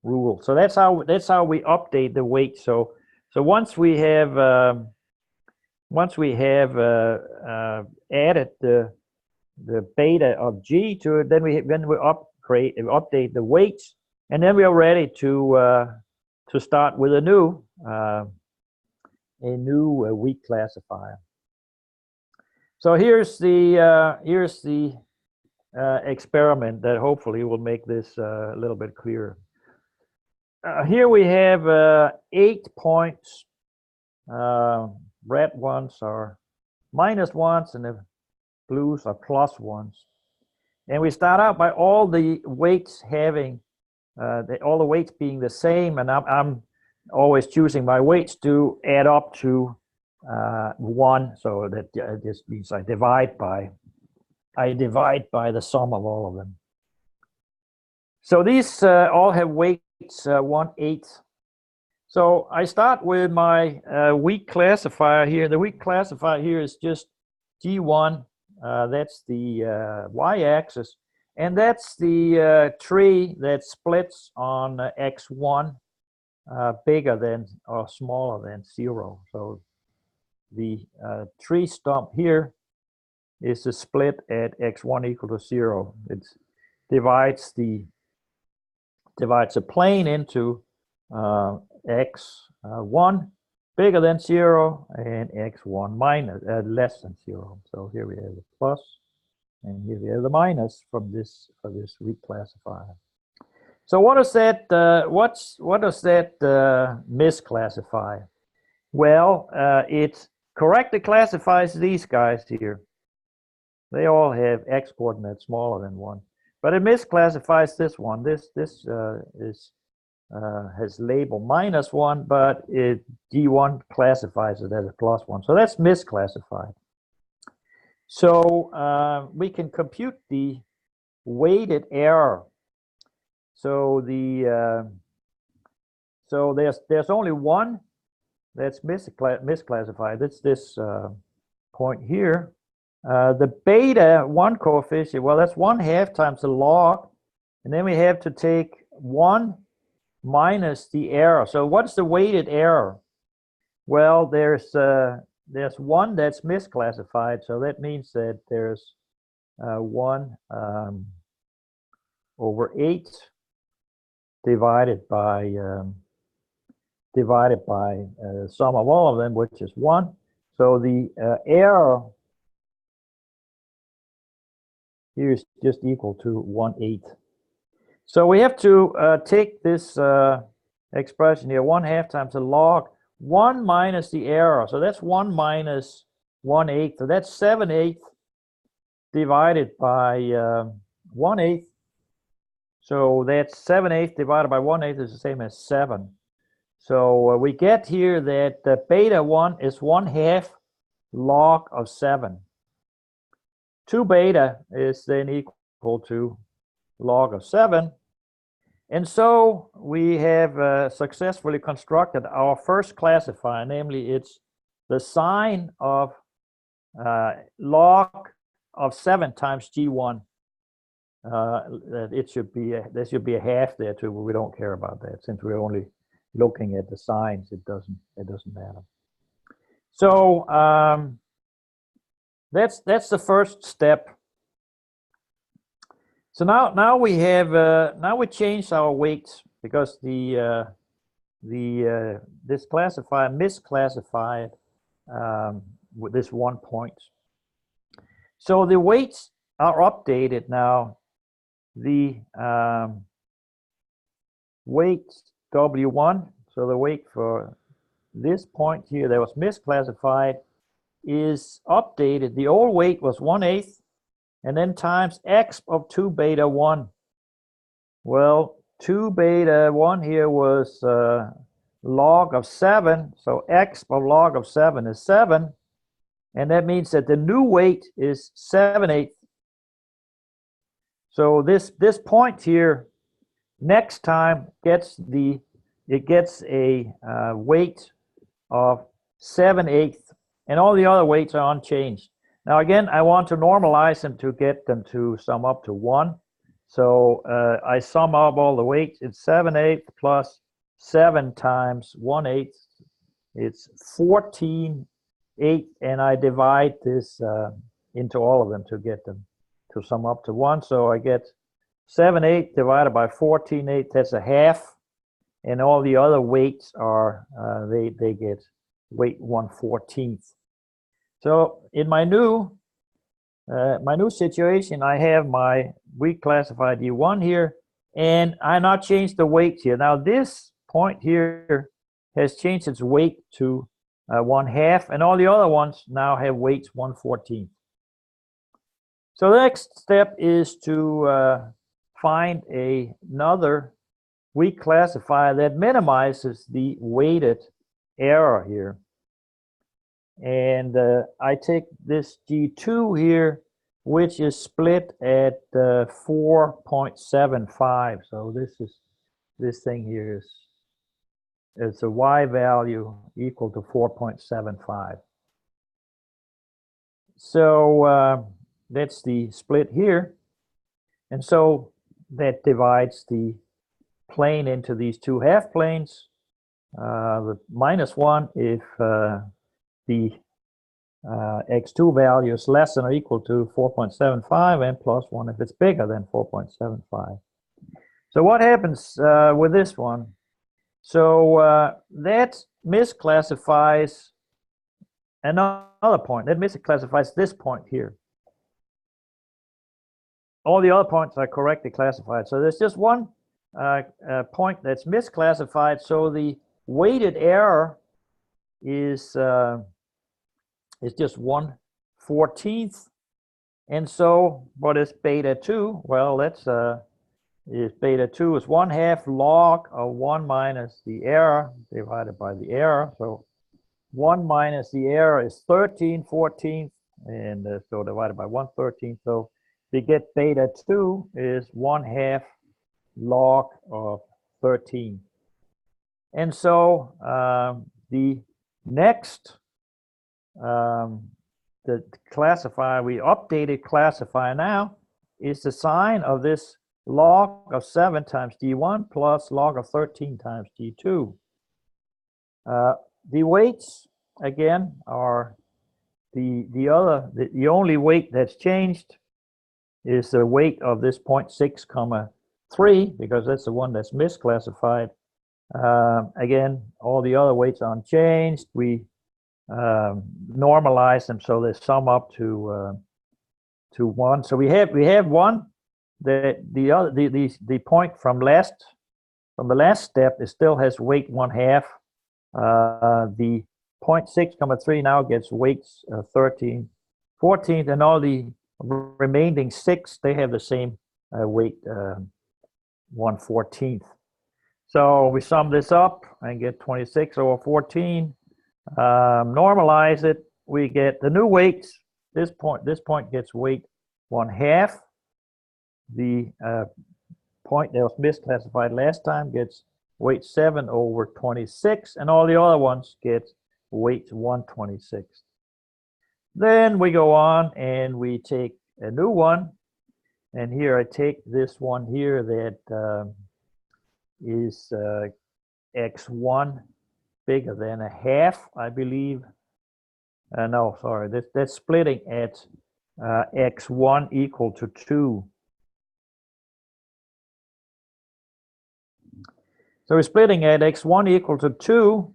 rule. So that's how we update the weight. So once we have added the beta of G to it, then we update the weights, and then we are ready to start with a new weak classifier. So here's the experiment that hopefully will make this a little bit clearer. Here we have 8 points. Red ones are -1s, and the blues are +1s. And we start out by all the weights having all the weights being the same, and I'm always choosing my weights to add up to 1. So that just means I divide by the sum of all of them. So these all have weights 1/8. So I start with my weak classifier here. The weak classifier here is just G1. That's the y-axis, and that's the tree that splits on x1 bigger than or smaller than 0. So the tree stump here is a split at x1 equal to 0. It divides the plane into x1 bigger than 0 and x1 minus less than 0. So here we have the plus, and here we have the minus from this weak classifier. So what does that misclassify? Well, it correctly classifies these guys here. They all have x coordinates smaller than 1, but it misclassifies this one. This has label -1, but G1 classifies it as a +1. So that's misclassified. So we can compute the weighted error. So there's only one that's misclassified. It's this point here. The beta 1 coefficient, well, that's 1/2 times the log, and then we have to take 1 minus the error. So what's the weighted error? Well, there's 1 that's misclassified, so that means that there's 1 over 8 divided by sum of all of them, which is 1. So the error here is just equal to 1/8. So we have to take this expression here, 1/2 times the log, 1 minus the error. So that's 1 minus 1/8. So that's 7/8 divided by 1/8. So that's 7/8 divided by 1/8 is the same as 7. So we get here that beta 1 is 1/2 log of 7. 2 beta is then equal to log of 7. And so we have successfully constructed our first classifier, namely it's the sine of log of 7 times G1. There should be a 1/2 there too, but we don't care about that since we're only looking at the sines. It doesn't matter. So that's the first step. So now we have now we changed our weights because this classifier misclassified with this 1 point. So the weights are updated now. The weight W1, so the weight for this point here that was misclassified, is updated. The old weight was 1/8, and then times x of 2 beta 1. Well, 2 beta 1 here was log of 7, so x of log of 7 is 7, and that means that the new weight is 7/8. So this point here next time gets a weight of 7/8, and all the other weights are unchanged. Now again, I want to normalize them to get them to sum up to 1. So I sum up all the weights. It's 7/8 plus 7 times 1/8. It's 14/8, and I divide this into all of them to get them to sum up to 1. So I get 7/8 divided by 14/8. That's a half, and all the other weights are they get weight 1/14. So in my new situation, I have my weak classified D1 here, and I now change the weight here. Now this point here has changed its weight to 1/2, and all the other ones now have weights 1/14. So the next step is to find another weak classifier that minimizes the weighted error here. And I take this G2 here, which is split at 4.75. So this thing here is a Y value equal to 4.75. So that's the split here. And so that divides the plane into these two half planes. The -1 if the x2 value is less than or equal to 4.75, and +1 if it's bigger than 4.75. So what happens with this one? So that misclassifies another point. That misclassifies this point here. All the other points are correctly classified. So there's just one point that's misclassified. So the weighted error is just 1/14. And so what is beta 2? Well, that's is beta 2 is 1/2 log of 1 minus the error divided by the error. So 1 minus the error is 13/14, and so divided by 1/13. So we get beta 2 is 1/2 log of 13. And so the next the classifier, we updated classifier now, is the sign of this log of 7 times D1 plus log of 13 times D2. The weights, again, are the only weight that's changed is the weight of this 0.6, 3, because that's the one that's misclassified. Again, all the other weights are unchanged. We normalize them so they sum up to 1. So we have 1. The point from the last step, it still has weight 1/2. The 0.6, 3 now gets weights 13, 14, and all the remaining 6, they have the same weight 1/14. So we sum this up and get 26/14. Normalize it, we get the new weights. This point gets weight 1/2. The point that was misclassified last time gets weight 7/26, and all the other ones get weight 1/26. Then we go on and we take a new one, and here I take this one here that is x1 bigger than 1/2, I believe. No, sorry, that's splitting at x1 equal to 2. So we're splitting at x1 equal to 2,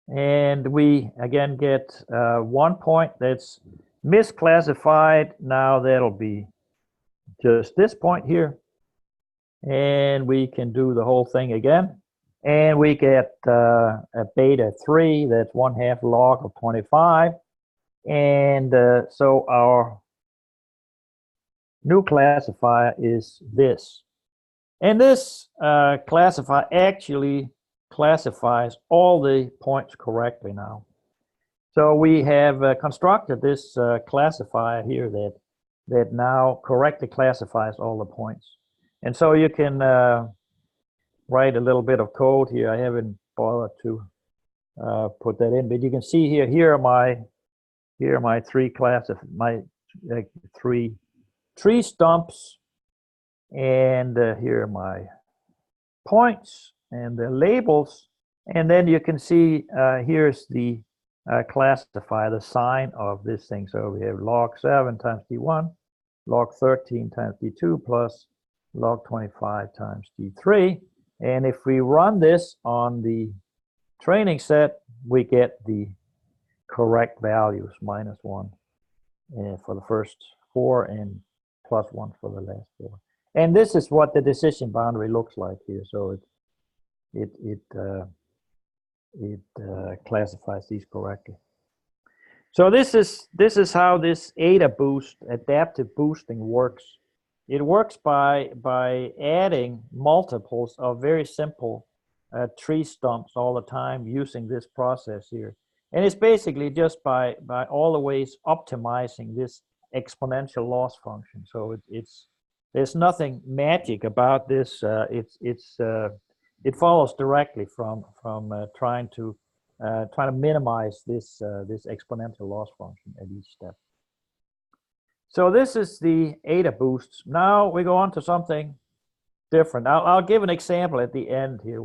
and we again get 1 point that's misclassified. Now that'll be just this point here, and we can do the whole thing again, and we get a beta 3 that's 1/2 log of 25, and so our new classifier is this. And this classifier actually classifies all the points correctly now. So we have constructed this classifier here that now correctly classifies all the points. And so you can write a little bit of code here. I haven't bothered to put that in, but you can see here are my three three tree stumps And here are my points and the labels. And then you can see here's the classifier, the sign of this thing. So we have log 7 times d1, log 13 times d2 plus log 25 times d3. And if we run this on the training set, we get the correct values, -1 for the first 4 and +1 for the last 4. And this is what the decision boundary looks like here. So it classifies these correctly. So this is how this AdaBoost, adaptive boosting, works. It works by adding multiples of very simple tree stumps all the time using this process here. And it's basically just by always optimizing this exponential loss function. So there's nothing magic about this. It follows directly from trying to minimize this this exponential loss function at each step. So this is the AdaBoost. Now we go on to something different. I'll give an example at the end here.